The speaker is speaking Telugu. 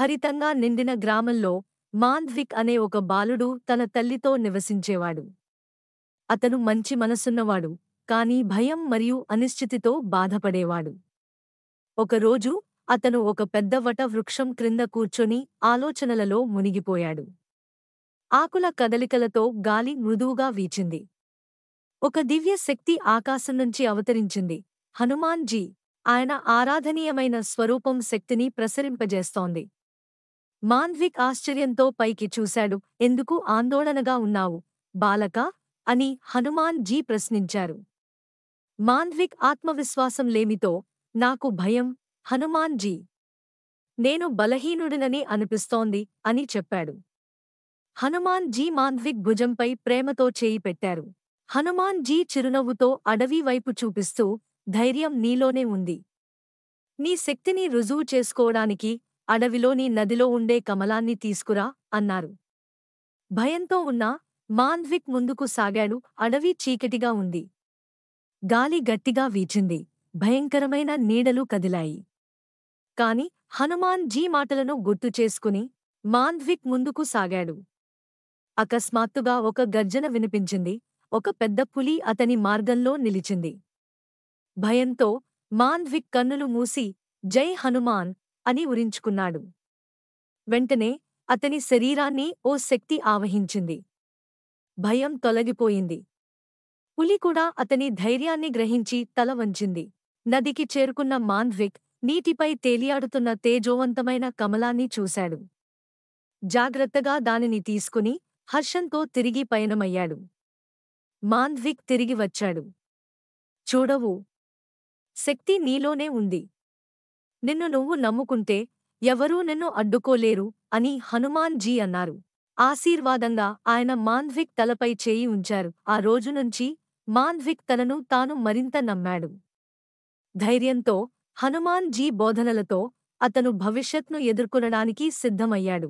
హరితంగా నిండిన గ్రామంలో మాంధ్విక్ అనే ఒక బాలుడు తన తల్లితో నివసించేవాడు. అతను మంచి మనసున్నవాడు, కాని భయం మరియు అనిశ్చితితో బాధపడేవాడు. ఒకరోజు అతను ఒక పెద్ద వట వృక్షం క్రింద కూర్చొని ఆలోచనలలో మునిగిపోయాడు. ఆకుల కదలికలతో గాలి మృదువుగా వీచింది. ఒక దివ్య శక్తి ఆకాశం నుంచి అవతరించింది. హనుమాన్ జీ! ఆయన ఆరాధనీయమైన స్వరూపం శక్తిని ప్రసరింపజేస్తోంది. మాంధ్విక్ ఆశ్చర్యంతో పైకి చూశాడు. ఎందుకు ఆందోళనగా ఉన్నావు, బాలకా? అని హనుమాన్ జీ ప్రశ్నించారు. మాంధ్విక్ ఆత్మవిశ్వాసం లేమితో, నాకు భయం, హనుమాన్ జీ. నేను బలహీనుడినని అనిపిస్తోంది అని చెప్పాడు. హనుమాన్ జీ మాంధ్విక్ భుజంపై ప్రేమతో చేయి పెట్టారు. హనుమాన్ జీ చిరునవ్వుతో అడవి వైపు చూపిస్తూ, ధైర్యం నీలోనే ఉంది. నీ శక్తిని రుజువు చేసుకోవడానికి అడవిలోని నదిలో ఉండే కమలాన్ని తీసుకురా అన్నారు. భయంతో ఉన్న మాంధ్విక్ ముందుకు సాగాడు. అడవి చీకటిగా ఉంది. గాలి గట్టిగా వీచింది. భయంకరమైన నీడలు కదిలాయి. కాని హనుమాన్ జీ మాటలను గుర్తుచేసుకుని మాంధ్విక్ ముందుకు సాగాడు. అకస్మాత్తుగా ఒక గర్జన వినిపించింది. ఒక పెద్ద పులి అతని మార్గంలో నిలిచింది. భయంతో మాంధ్విక్ కన్నులు మూసి, జై హనుమాన్ అని ఉరించుకున్నాడు. వెంటనే అతని శరీరాన్ని ఓ శక్తి ఆవహించింది. భయం తొలగిపోయింది. పులి కూడా అతని ధైర్యాన్ని గ్రహించి తల వంచింది. నదికి చేరుకున్న మాంధ్విక్ నీటిపై తేలియాడుతున్న తేజోవంతమైన కమలాన్ని చూశాడు. జాగ్రత్తగా దానిని తీసుకుని హర్షంతో తిరిగి పయనమయ్యాడు. మాంధ్విక్ తిరిగి వచ్చాడు. చూడవు, శక్తి నీలోనే ఉంది. నిన్ను నువ్వు నమ్ముకుంటే ఎవరూ నిన్ను అడ్డుకోలేరు అని హనుమాన్ జీ అన్నారు. ఆశీర్వాదంగా ఆయన మాంధ్విక్ తలపై చేయి ఉంచారు. ఆ రోజునుంచి మాంధ్విక్ తనను తాను మరింత నమ్మాడు. ధైర్యంతో, హనుమాన్ జీ బోధనలతో అతను భవిష్యత్ను ఎదుర్కొనడానికి సిద్ధమయ్యాడు.